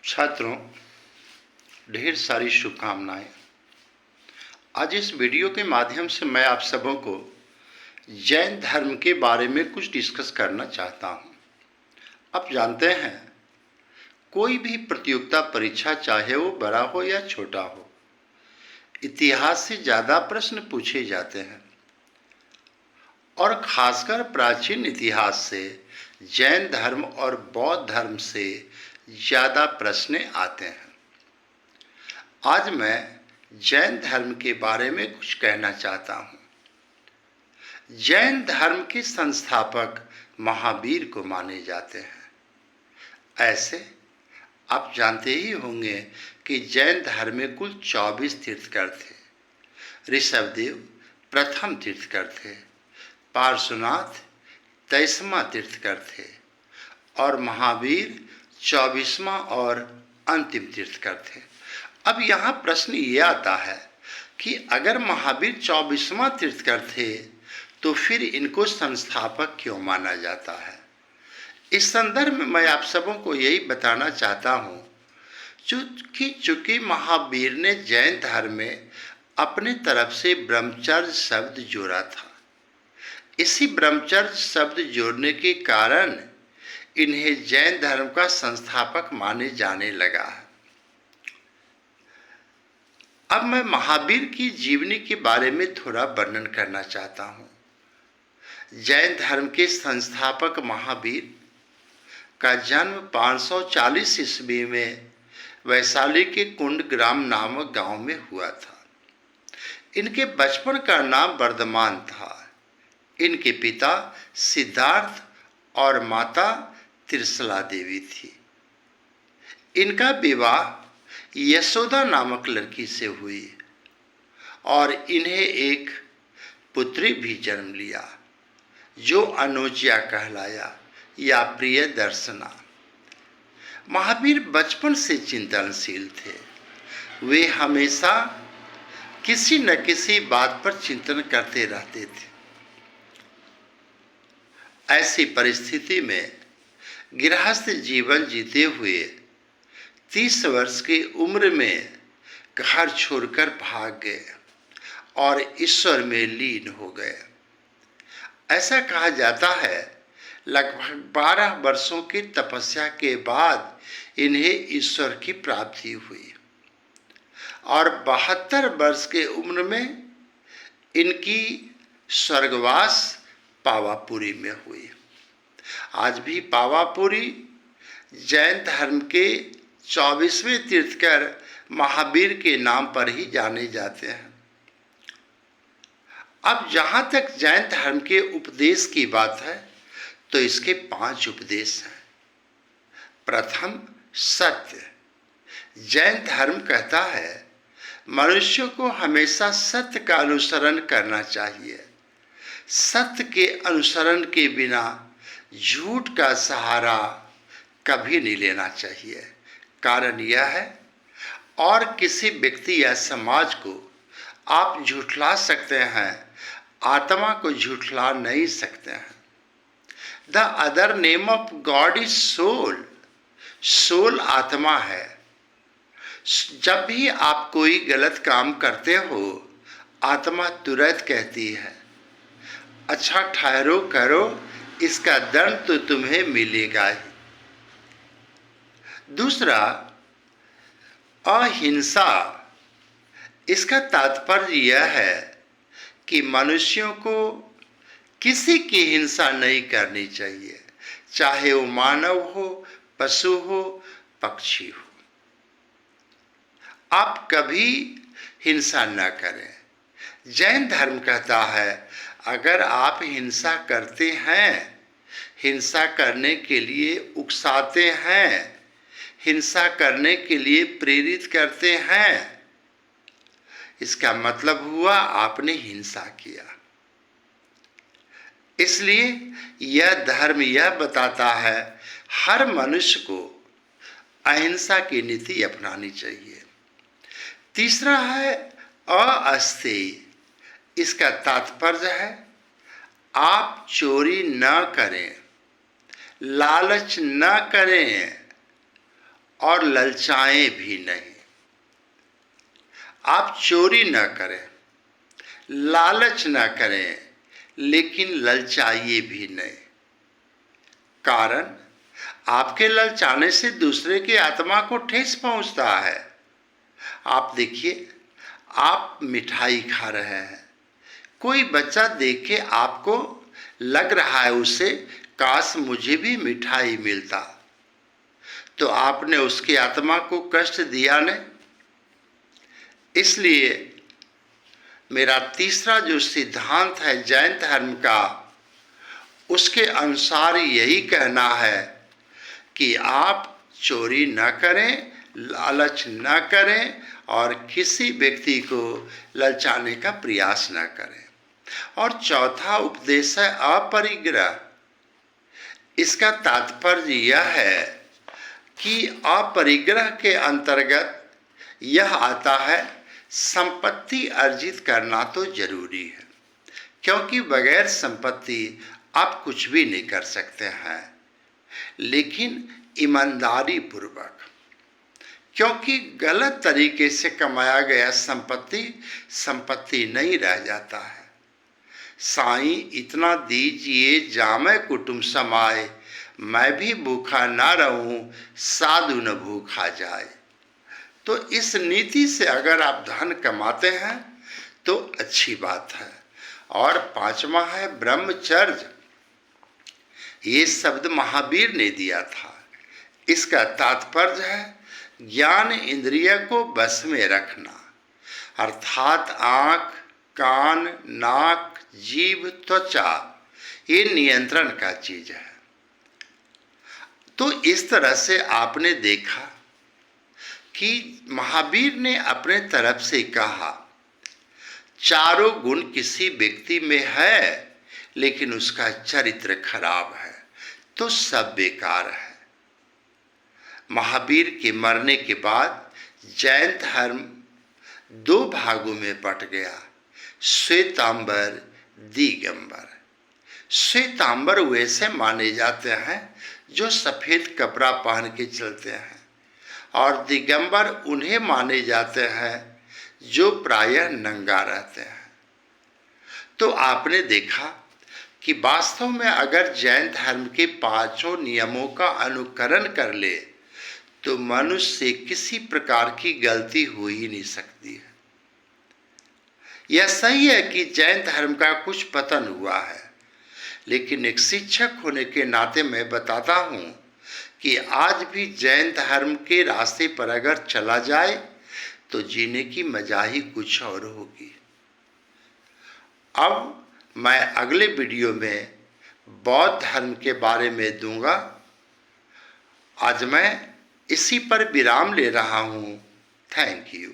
छात्रों, ढेर सारी शुभकामनाएं। आज इस वीडियो के माध्यम से मैं आप सबों को जैन धर्म के बारे में कुछ डिस्कस करना चाहता हूं। आप जानते हैं, कोई भी प्रतियोगिता परीक्षा, चाहे वो बड़ा हो या छोटा हो, इतिहास से ज़्यादा प्रश्न पूछे जाते हैं और खासकर प्राचीन इतिहास से जैन धर्म और बौद्ध धर्म से ज़्यादा प्रश्न आते हैं। आज मैं जैन धर्म के बारे में कुछ कहना चाहता हूँ। जैन धर्म के संस्थापक महावीर को माने जाते हैं। ऐसे आप जानते ही होंगे कि जैन धर्म में कुल 24 तीर्थकर थे। ऋषभदेव प्रथम तीर्थकर थे, पार्श्वनाथ 23वां तीर्थकर थे और महावीर 24वां और अंतिम तीर्थकर थे। अब यहाँ प्रश्न ये आता है कि अगर महावीर 24वां तीर्थकर थे तो फिर इनको संस्थापक क्यों माना जाता है। इस संदर्भ में मैं आप सबों को यही बताना चाहता हूँ चूँकि महावीर ने जैन धर्म में अपने तरफ से ब्रह्मचर्य शब्द जोड़ा था। इसी ब्रह्मचर्य शब्द जोड़ने के कारण इन्हें जैन धर्म का संस्थापक माने जाने लगा है। अब मैं महावीर की जीवनी के बारे में थोड़ा वर्णन करना चाहता हूँ। जैन धर्म के संस्थापक महावीर का जन्म 540 ईस्वी में वैशाली के कुंड ग्राम नामक गांव में हुआ था। इनके बचपन का नाम वर्धमान था। इनके पिता सिद्धार्थ और माता त्रिशला देवी थी। इनका विवाह यशोदा नामक लड़की से हुई और इन्हें एक पुत्री भी जन्म लिया जो अनुजा कहलाया या प्रिय दर्शना। महावीर बचपन से चिंतनशील थे। वे हमेशा किसी न किसी बात पर चिंतन करते रहते थे। ऐसी परिस्थिति में गृहस्थ जीवन जीते हुए 30 वर्ष की उम्र में घर छोड़कर भाग गए और ईश्वर में लीन हो गए। ऐसा कहा जाता है लगभग 12 वर्षों की तपस्या के बाद इन्हें ईश्वर की प्राप्ति हुई और 72 वर्ष के उम्र में इनकी स्वर्गवास पावापुरी में हुई। आज भी पावापुरी जैन धर्म के 24वें तीर्थकर महावीर के नाम पर ही जाने जाते हैं। अब जहाँ तक जैन धर्म के उपदेश की बात है तो इसके 5 उपदेश हैं। प्रथम, सत्य। जैन धर्म कहता है मनुष्य को हमेशा सत्य का अनुसरण करना चाहिए। सत्य के अनुसरण के बिना झूठ का सहारा कभी नहीं लेना चाहिए। कारण यह है, और किसी व्यक्ति या समाज को आप झूठला सकते हैं, आत्मा को झूठला नहीं सकते हैं। The other name of God is soul. Soul आत्मा है। जब भी आप कोई गलत काम करते हो, आत्मा तुरंत कहती है अच्छा ठहरो, करो, इसका दंड तो तुम्हें मिलेगा ही। दूसरा, अहिंसा। इसका तात्पर्य यह है कि मनुष्यों को किसी की हिंसा नहीं करनी चाहिए, चाहे वो मानव हो, पशु हो, पक्षी हो। आप कभी हिंसा न करें। जैन धर्म कहता है अगर आप हिंसा करते हैं, हिंसा करने के लिए उकसाते हैं, हिंसा करने के लिए प्रेरित करते हैं, इसका मतलब हुआ आपने हिंसा किया। इसलिए यह धर्म यह बताता है हर मनुष्य को अहिंसा की नीति अपनानी चाहिए। तीसरा है अस्थेय। इसका तात्पर्य है आप चोरी न करें, लालच न करें और ललचाएं भी नहीं। आप चोरी न करें, लालच न करें, लेकिन ललचाइए भी नहीं। कारण आपके ललचाने से दूसरे की आत्मा को ठेस पहुंचता है। आप देखिए, आप मिठाई खा रहे हैं, कोई बच्चा देख के आपको लग रहा है उसे, काश मुझे भी मिठाई मिलता, तो आपने उसकी आत्मा को कष्ट दिया नहीं। इसलिए मेरा तीसरा जो सिद्धांत है जैन धर्म का, उसके अनुसार यही कहना है कि आप चोरी न करें, लालच न करें और किसी व्यक्ति को ललचाने का प्रयास न करें। और चौथा उपदेश है अपरिग्रह। इसका तात्पर्य यह है कि अपरिग्रह के अंतर्गत यह आता है, संपत्ति अर्जित करना तो जरूरी है, क्योंकि बगैर संपत्ति आप कुछ भी नहीं कर सकते हैं, लेकिन ईमानदारी पूर्वक, क्योंकि गलत तरीके से कमाया गया संपत्ति नहीं रह जाता है। साईं इतना दीजिए जामै कुटुंब समाए, मैं भी भूखा ना रहूं साधु न भूखा जाए। तो इस नीति से अगर आप धन कमाते हैं तो अच्छी बात है। और पांचवा है ब्रह्मचर्य। ये शब्द महावीर ने दिया था। इसका तात्पर्य है ज्ञान इंद्रिय को बस में रखना, अर्थात आँख, कान, नाक, जीभ, त्वचा, ये नियंत्रण का चीज है। तो इस तरह से आपने देखा कि महावीर ने अपने तरफ से कहा, चारों गुण किसी व्यक्ति में है लेकिन उसका चरित्र खराब है तो सब बेकार है। महावीर के मरने के बाद जैन धर्म दो भागों में बट गया, श्वेतांबर, दिगंबर। श्वेतांबर वैसे माने जाते हैं जो सफेद कपड़ा पहन के चलते हैं, और दिगंबर उन्हें माने जाते हैं जो प्रायः नंगा रहते हैं। तो आपने देखा कि वास्तव में अगर जैन धर्म के पांचों नियमों का अनुकरण कर ले तो मनुष्य से किसी प्रकार की गलती हो ही नहीं सकती है। यह सही है कि जैन धर्म का कुछ पतन हुआ है, लेकिन एक शिक्षक होने के नाते मैं बताता हूँ कि आज भी जैन धर्म के रास्ते पर अगर चला जाए तो जीने की मजा ही कुछ और होगी। अब मैं अगले वीडियो में बौद्ध धर्म के बारे में दूंगा। आज मैं इसी पर विराम ले रहा हूँ। Thank you.